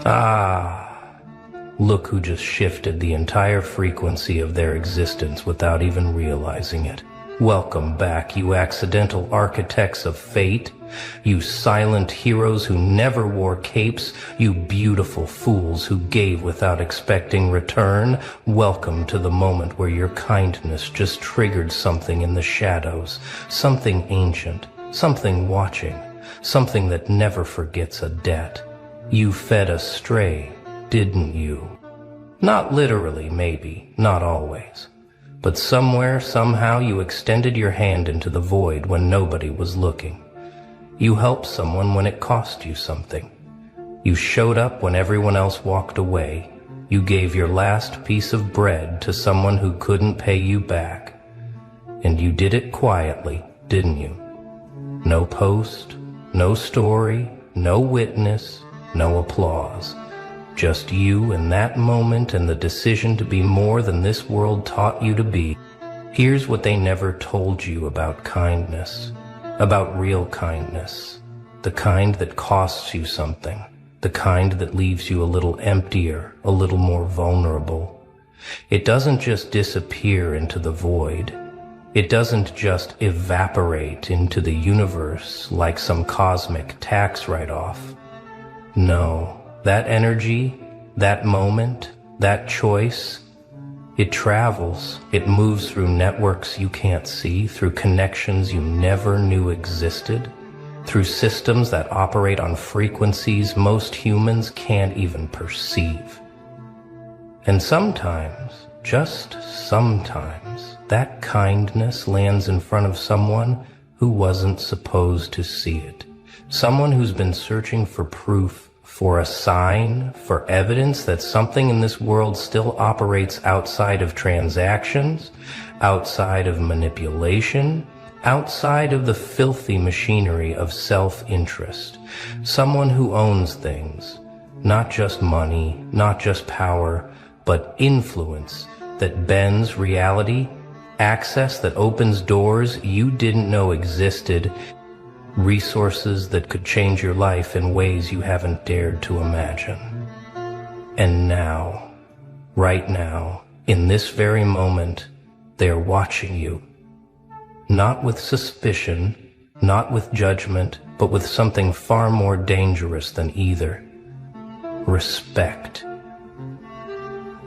Ah, look who just shifted the entire frequency of their existence without even realizing it. Welcome back, you accidental architects of fate, you silent heroes who never wore capes, you beautiful fools who gave without expecting return. Welcome to the moment where your kindness just triggered something in the shadows, something ancient, something watching, something that never forgets a debt. You fed a stray, didn't you? Not literally, maybe, not always. But somewhere, somehow, you extended your hand into the void when nobody was looking. You helped someone when it cost you something. You showed up when everyone else walked away. You gave your last piece of bread to someone who couldn't pay you back. And you did it quietly, didn't you? No post, no story, no witness, no applause. Just you in that moment and the decision to be more than this world taught you to be. Here's what they never told you about kindness, about real kindness, the kind that costs you something, the kind that leaves you a little emptier, a little more vulnerable. It doesn't just disappear into the void. It doesn't just evaporate into the universe like some cosmic tax write-off. No. That energy, that moment, that choice, it travels. It moves through networks you can't see, through connections you never knew existed, through systems that operate on frequencies most humans can't even perceive. And sometimes, just sometimes, that kindness lands in front of someone who wasn't supposed to see it. Someone who's been searching for proof, for a sign, for evidence that something in this world still operates outside of transactions, outside of manipulation, outside of the filthy machinery of self-interest. Someone who owns things, not just money, not just power, but influence that bends reality, access that opens doors you didn't know existed, resources that could change your life in ways you haven't dared to imagine. And now, right now, in this very moment, they're watching you. Not with suspicion, not with judgment, but with something far more dangerous than either. Respect.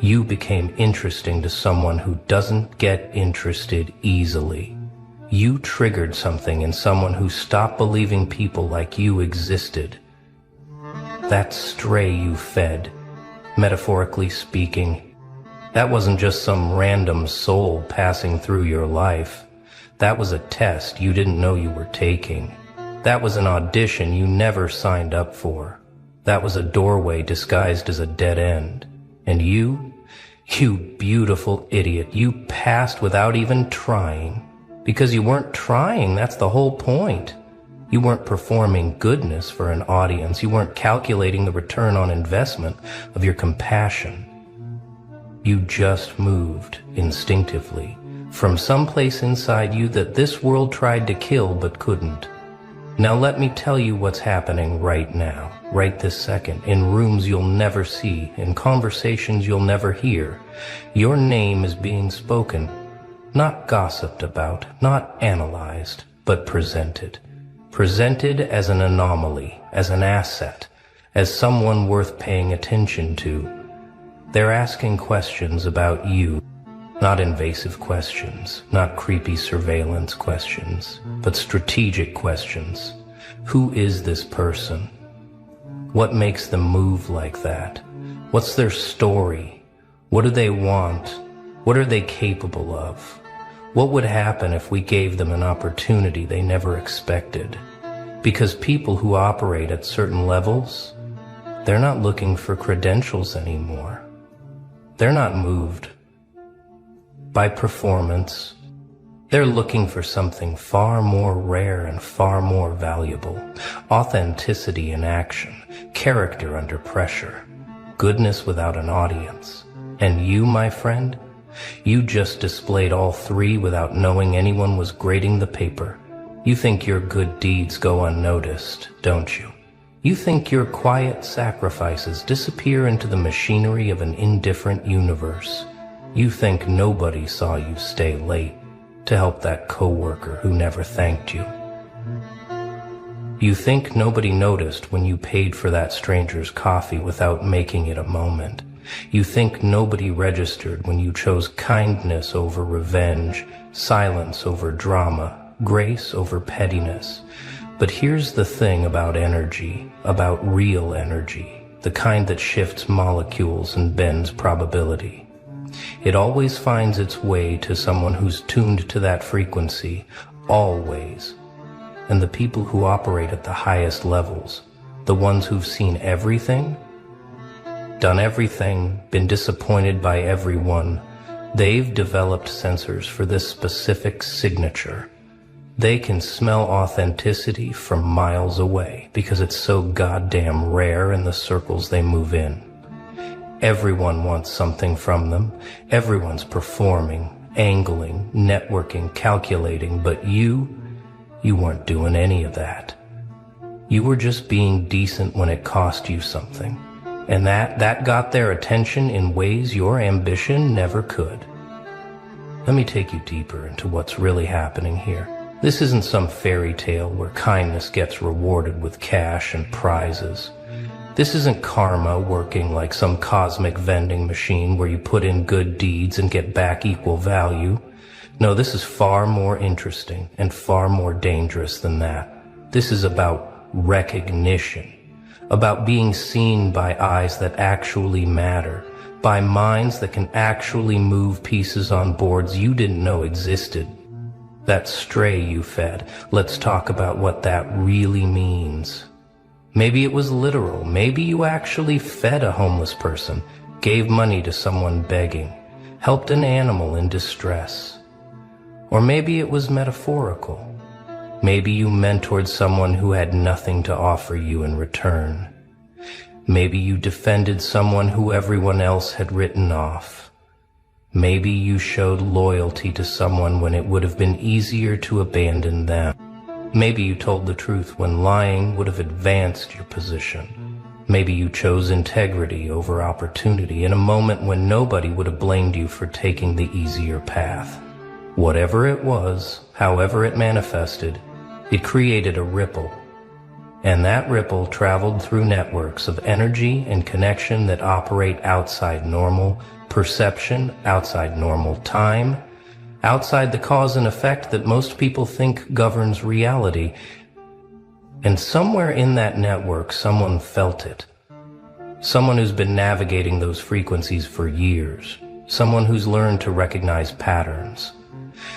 You became interesting to someone who doesn't get interested easily. You triggered something in someone who stopped believing people like you existed. That stray you fed, metaphorically speaking, that wasn't just some random soul passing through your life. That was a test you didn't know you were taking. That was an audition you never signed up for. That was a doorway disguised as a dead end. And you beautiful idiot, you passed without even trying. Because you weren't trying, that's the whole point. You weren't performing goodness for an audience. You weren't calculating the return on investment of your compassion. You just moved instinctively from someplace inside you that this world tried to kill but couldn't. Now let me tell you what's happening right now, right this second, in rooms you'll never see, in conversations you'll never hear. Your name is being spoken. Not gossiped about, not analyzed, but presented. Presented as an anomaly, as an asset, as someone worth paying attention to. They're asking questions about you, not invasive questions, not creepy surveillance questions, but strategic questions. Who is this person? What makes them move like that? What's their story? What do they want? What are they capable of? What would happen if we gave them an opportunity they never expected? Because people who operate at certain levels, they're not looking for credentials anymore. They're not moved by performance. They're looking for something far more rare and far more valuable. Authenticity in action, character under pressure, goodness without an audience. And you, my friend, you just displayed all three without knowing anyone was grading the paper. You think your good deeds go unnoticed, don't you? You think your quiet sacrifices disappear into the machinery of an indifferent universe. You think nobody saw you stay late to help that coworker who never thanked you. You think nobody noticed when you paid for that stranger's coffee without making it a moment. You think nobody registered when you chose kindness over revenge, silence over drama, grace over pettiness. But here's the thing about energy, about real energy, the kind that shifts molecules and bends probability. It always finds its way to someone who's tuned to that frequency, always. And the people who operate at the highest levels, the ones who've seen everything, done everything, been disappointed by everyone, they've developed sensors for this specific signature. They can smell authenticity from miles away because it's so goddamn rare in the circles they move in. Everyone wants something from them. Everyone's performing, angling, networking, calculating, but you weren't doing any of that. You were just being decent when it cost you something. And that got their attention in ways your ambition never could. Let me take you deeper into what's really happening here. This isn't some fairy tale where kindness gets rewarded with cash and prizes. This isn't karma working like some cosmic vending machine where you put in good deeds and get back equal value. No, this is far more interesting and far more dangerous than that. This is about recognition, about being seen by eyes that actually matter, by minds that can actually move pieces on boards you didn't know existed. That stray you fed, let's talk about what that really means. Maybe it was literal. Maybe you actually fed a homeless person, gave money to someone begging, helped an animal in distress. Or maybe it was metaphorical. Maybe you mentored someone who had nothing to offer you in return. Maybe you defended someone who everyone else had written off. Maybe you showed loyalty to someone when it would have been easier to abandon them. Maybe you told the truth when lying would have advanced your position. Maybe you chose integrity over opportunity in a moment when nobody would have blamed you for taking the easier path. Whatever it was, however it manifested, it created a ripple. And that ripple traveled through networks of energy and connection that operate outside normal perception, outside normal time, outside the cause and effect that most people think governs reality. And somewhere in that network, someone felt it. Someone who's been navigating those frequencies for years. Someone who's learned to recognize patterns.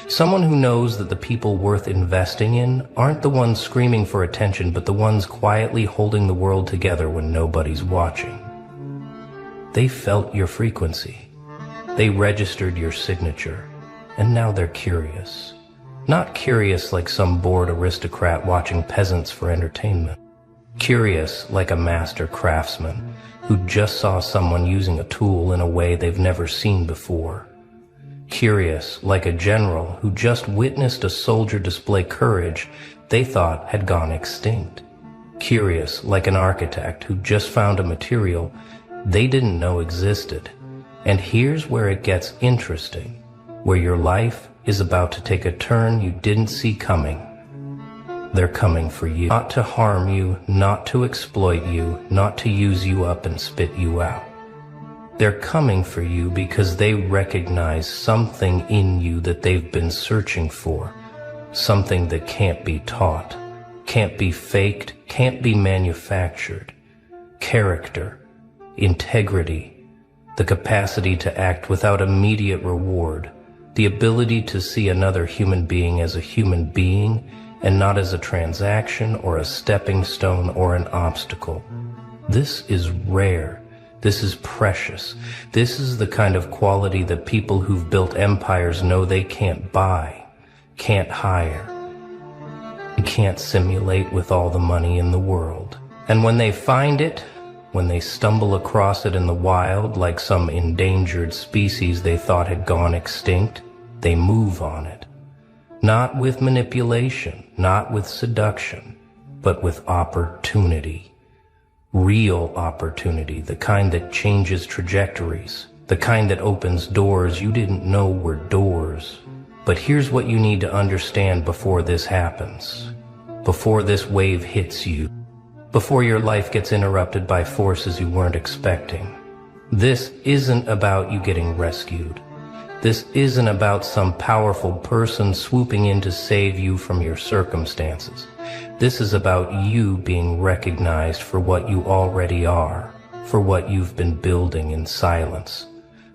Someone who knows that the people worth investing in aren't the ones screaming for attention, but the ones quietly holding the world together when nobody's watching. They felt your frequency. They registered your signature. And now they're curious. Not curious like some bored aristocrat watching peasants for entertainment. Curious like a master craftsman who just saw someone using a tool in a way they've never seen before. Curious like a general who just witnessed a soldier display courage they thought had gone extinct. Curious like an architect who just found a material they didn't know existed. And here's where it gets interesting, where your life is about to take a turn you didn't see coming. They're coming for you, not to harm you, not to exploit you, not to use you up and spit you out. They're coming for you because they recognize something in you that they've been searching for, something that can't be taught, can't be faked, can't be manufactured. Character, integrity, the capacity to act without immediate reward, the ability to see another human being as a human being and not as a transaction or a stepping stone or an obstacle. This is rare. This is precious. This is the kind of quality that people who've built empires know they can't buy, can't hire, and can't simulate with all the money in the world. And when they find it, when they stumble across it in the wild like some endangered species they thought had gone extinct, they move on it. Not with manipulation, not with seduction, but with opportunity. Real opportunity, the kind that changes trajectories, the kind that opens doors you didn't know were doors. But here's what you need to understand before this happens, before this wave hits you, before your life gets interrupted by forces you weren't expecting. This isn't about you getting rescued. This isn't about some powerful person swooping in to save you from your circumstances. This is about you being recognized for what you already are, for what you've been building in silence,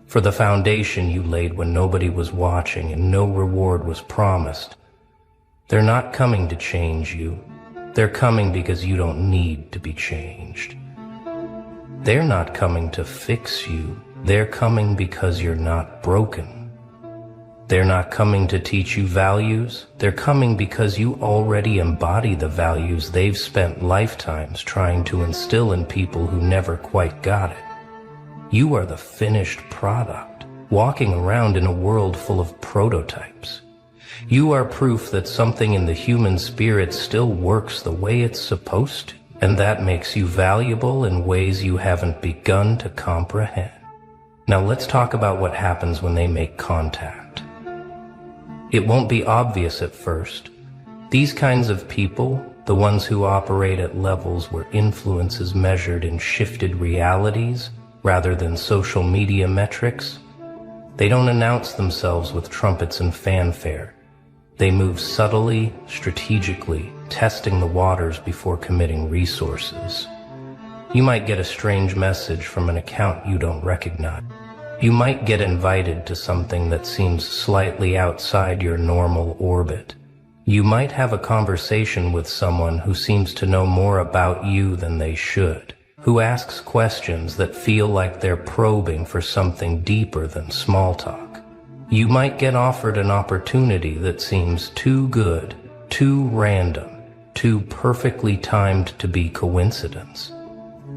for the foundation you laid when nobody was watching and no reward was promised. They're not coming to change you. They're coming because you don't need to be changed. They're not coming to fix you. They're coming because you're not broken. They're not coming to teach you values. They're coming because you already embody the values they've spent lifetimes trying to instill in people who never quite got it. You are the finished product, walking around in a world full of prototypes. You are proof that something in the human spirit still works the way it's supposed to, and that makes you valuable in ways you haven't begun to comprehend. Now let's talk about what happens when they make contact. It won't be obvious at first. These kinds of people, the ones who operate at levels where influence is measured in shifted realities rather than social media metrics, they don't announce themselves with trumpets and fanfare. They move subtly, strategically, testing the waters before committing resources. You might get a strange message from an account you don't recognize. You might get invited to something that seems slightly outside your normal orbit. You might have a conversation with someone who seems to know more about you than they should, who asks questions that feel like they're probing for something deeper than small talk. You might get offered an opportunity that seems too good, too random, too perfectly timed to be coincidence.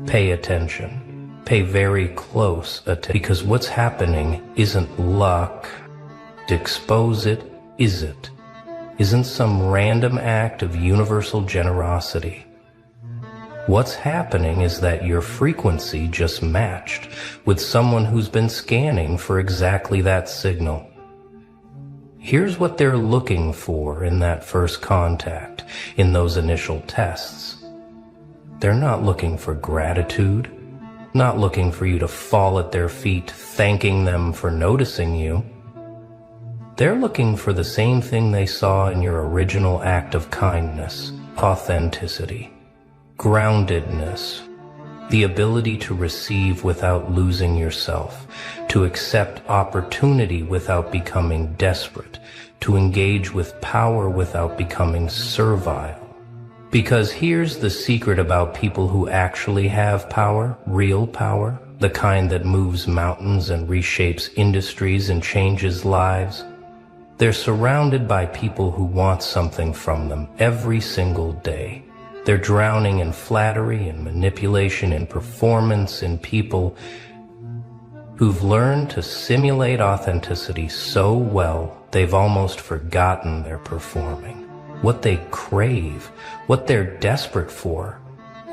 Pay attention. Pay very close attention, because what's happening isn't luck. To expose it isn't some random act of universal generosity. What's happening is that your frequency just matched with someone who's been scanning for exactly that signal. Here's what they're looking for in that first contact, in those initial tests. They're not looking for gratitude, not looking for you to fall at their feet, thanking them for noticing you. They're looking for the same thing they saw in your original act of kindness: authenticity, groundedness, the ability to receive without losing yourself, to accept opportunity without becoming desperate, to engage with power without becoming servile. Because here's the secret about people who actually have power, real power, the kind that moves mountains and reshapes industries and changes lives. They're surrounded by people who want something from them every single day. They're drowning in flattery and manipulation and performance, in people who've learned to simulate authenticity so well they've almost forgotten they're performing. What they crave, what they're desperate for,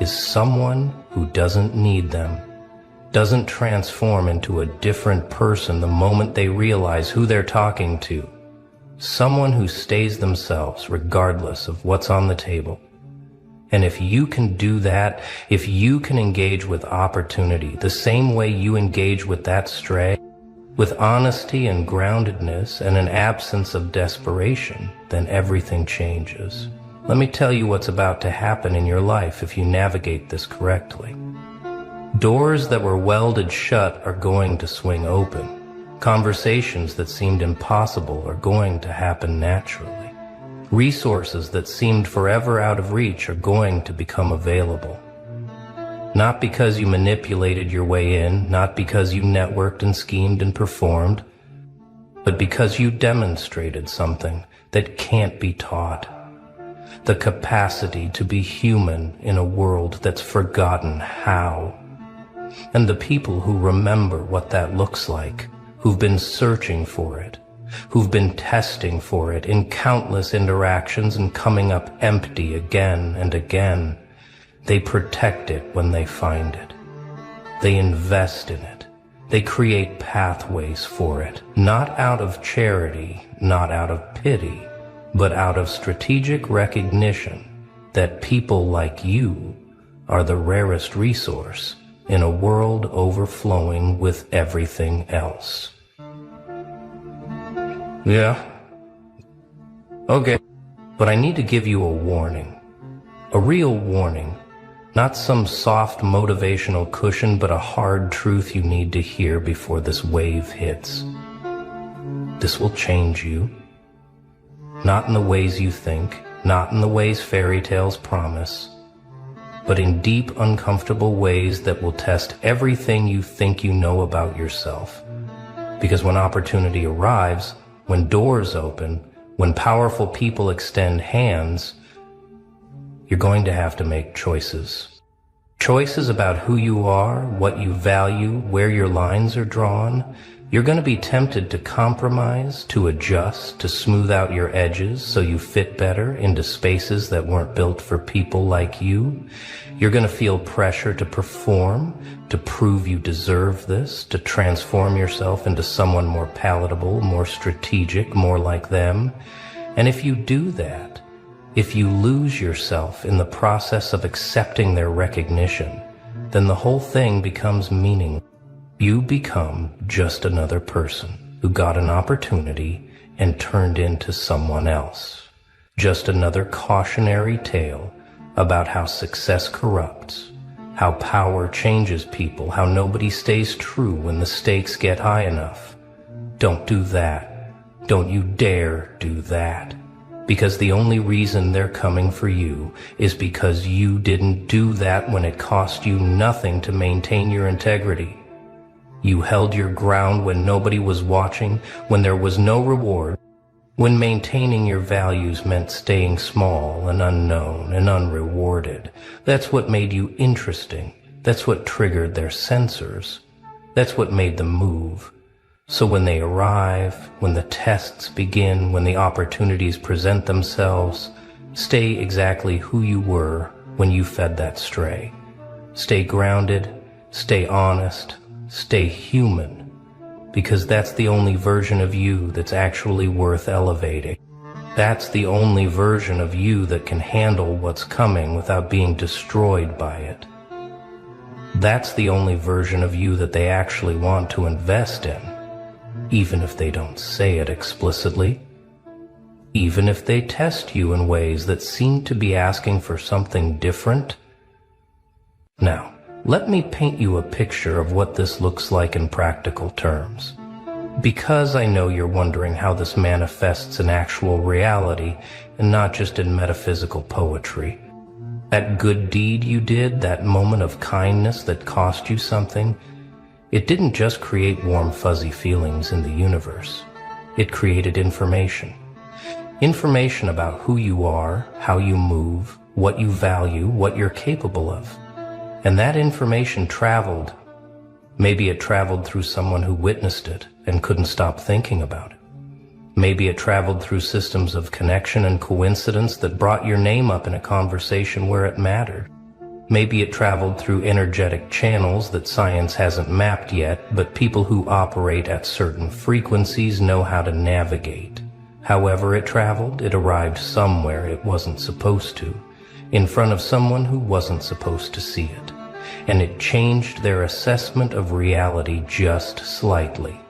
is someone who doesn't need them, doesn't transform into a different person the moment they realize who they're talking to. Someone who stays themselves regardless of what's on the table. And if you can do that, if you can engage with opportunity the same way you engage with that stray, with honesty and groundedness and an absence of desperation, then everything changes. Let me tell you what's about to happen in your life if you navigate this correctly. Doors that were welded shut are going to swing open. Conversations that seemed impossible are going to happen naturally. Resources that seemed forever out of reach are going to become available. Not because you manipulated your way in, not because you networked and schemed and performed, but because you demonstrated something that can't be taught. The capacity to be human in a world that's forgotten how. And the people who remember what that looks like, who've been searching for it, who've been testing for it in countless interactions and coming up empty again and again, They protect it when they find it. They invest in it. They create pathways for it, not out of charity, not out of pity, but out of strategic recognition that people like you are the rarest resource in a world overflowing with everything else. Yeah. Okay. But I need to give you a warning. A real warning. Not some soft motivational cushion, but a hard truth you need to hear before this wave hits. This will change you. Not in the ways you think, not in the ways fairy tales promise, but in deep, uncomfortable ways that will test everything you think you know about yourself. Because when opportunity arrives, when doors open, when powerful people extend hands, you're going to have to make choices. Choices about who you are, what you value, where your lines are drawn. You're going to be tempted to compromise, to adjust, to smooth out your edges so you fit better into spaces that weren't built for people like you. You're going to feel pressure to perform, to prove you deserve this, to transform yourself into someone more palatable, more strategic, more like them. And if you do that, if you lose yourself in the process of accepting their recognition, then the whole thing becomes meaningless. You become just another person who got an opportunity and turned into someone else. Just another cautionary tale about how success corrupts, how power changes people, how nobody stays true when the stakes get high enough. Don't do that. Don't you dare do that. Because the only reason they're coming for you is because you didn't do that when it cost you nothing to maintain your integrity. You held your ground when nobody was watching, when there was no reward, when maintaining your values meant staying small and unknown and unrewarded. That's what made you interesting. That's what triggered their sensors. That's what made them move. So when they arrive, when the tests begin, when the opportunities present themselves, stay exactly who you were when you fed that stray. Stay grounded, stay honest, stay human, because that's the only version of you that's actually worth elevating. That's the only version of you that can handle what's coming without being destroyed by it. That's the only version of you that they actually want to invest in. Even if they don't say it explicitly, even if they test you in ways that seem to be asking for something different. Now, let me paint you a picture of what this looks like in practical terms. Because I know you're wondering how this manifests in actual reality and not just in metaphysical poetry. That good deed you did, that moment of kindness that cost you something, it didn't just create warm fuzzy feelings in the universe. It created information. Information about who you are, how you move, what you value, what you're capable of. And that information traveled. Maybe it traveled through someone who witnessed it and couldn't stop thinking about it. Maybe it traveled through systems of connection and coincidence that brought your name up in a conversation where it mattered. Maybe it traveled through energetic channels that science hasn't mapped yet, but people who operate at certain frequencies know how to navigate. However it traveled, it arrived somewhere it wasn't supposed to, in front of someone who wasn't supposed to see it. And it changed their assessment of reality just slightly.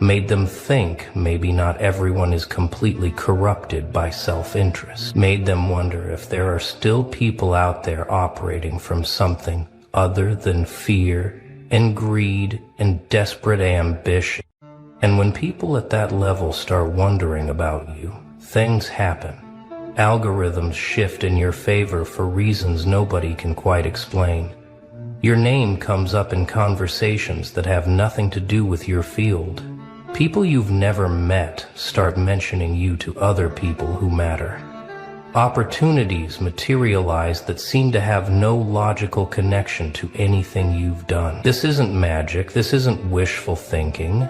Made them think maybe not everyone is completely corrupted by self-interest. Made them wonder if there are still people out there operating from something other than fear and greed and desperate ambition. And when people at that level start wondering about you, things happen. Algorithms shift in your favor for reasons nobody can quite explain. Your name comes up in conversations that have nothing to do with your field. People you've never met start mentioning you to other people who matter. Opportunities materialize that seem to have no logical connection to anything you've done. This isn't magic. This isn't wishful thinking.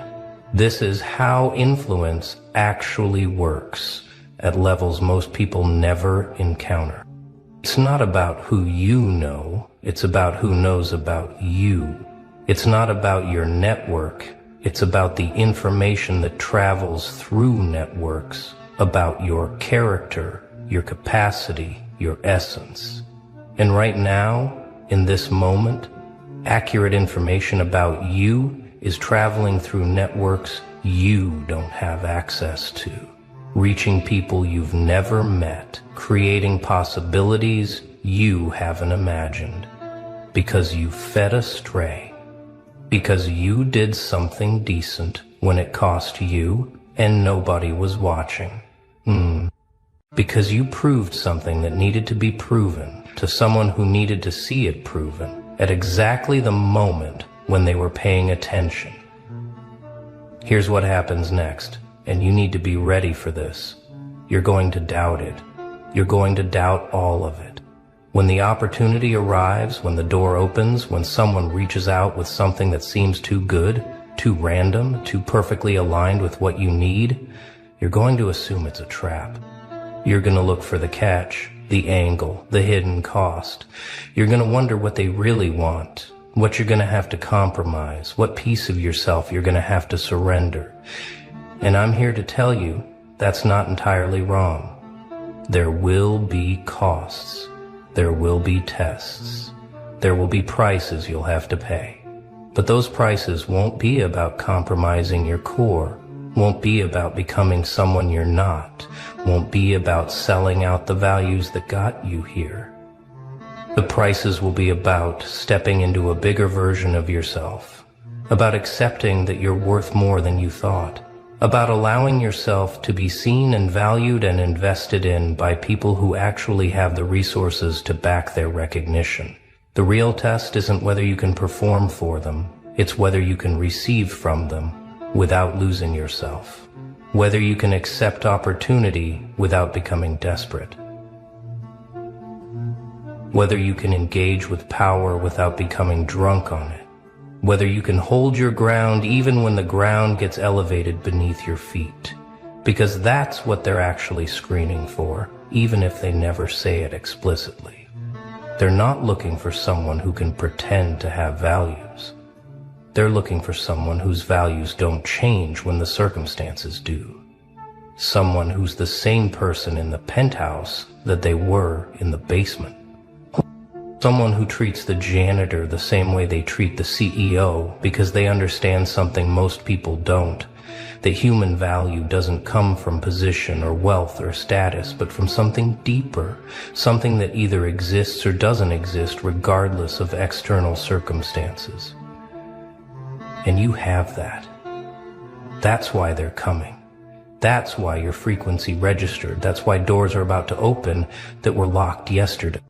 This is how influence actually works at levels most people never encounter. It's not about who you know, it's about who knows about you. It's not about your network, it's about the information that travels through networks, about your character, your capacity, your essence. And right now, in this moment, accurate information about you is traveling through networks you don't have access to, reaching people you've never met, creating possibilities you haven't imagined, because you fed astray, because you did something decent when it cost you and nobody was watching. Because you proved something that needed to be proven to someone who needed to see it proven at exactly the moment when they were paying attention. Here's what happens next, and you need to be ready for this. You're going to doubt it. You're going to doubt all of it. When the opportunity arrives, when the door opens, when someone reaches out with something that seems too good, too random, too perfectly aligned with what you need, you're going to assume it's a trap. You're going to look for the catch, the angle, the hidden cost. You're going to wonder what they really want, what you're going to have to compromise, what piece of yourself you're going to have to surrender. And I'm here to tell you that's not entirely wrong. There will be costs. There will be tests. There will be prices you'll have to pay. But those prices won't be about compromising your core, won't be about becoming someone you're not, won't be about selling out the values that got you here. The prices will be about stepping into a bigger version of yourself, about accepting that you're worth more than you thought, about allowing yourself to be seen and valued and invested in by people who actually have the resources to back their recognition. The real test isn't whether you can perform for them, it's whether you can receive from them without losing yourself, whether you can accept opportunity without becoming desperate, whether you can engage with power without becoming drunk on it, whether you can hold your ground even when the ground gets elevated beneath your feet, because that's what they're actually screening for, even if they never say it explicitly. They're not looking for someone who can pretend to have values. They're looking for someone whose values don't change when the circumstances do. Someone who's the same person in the penthouse that they were in the basement. Someone who treats the janitor the same way they treat the CEO because they understand something most people don't, that human value doesn't come from position or wealth or status, but from something deeper, something that either exists or doesn't exist regardless of external circumstances. And you have that. That's why they're coming. That's why your frequency registered. That's why doors are about to open that were locked yesterday.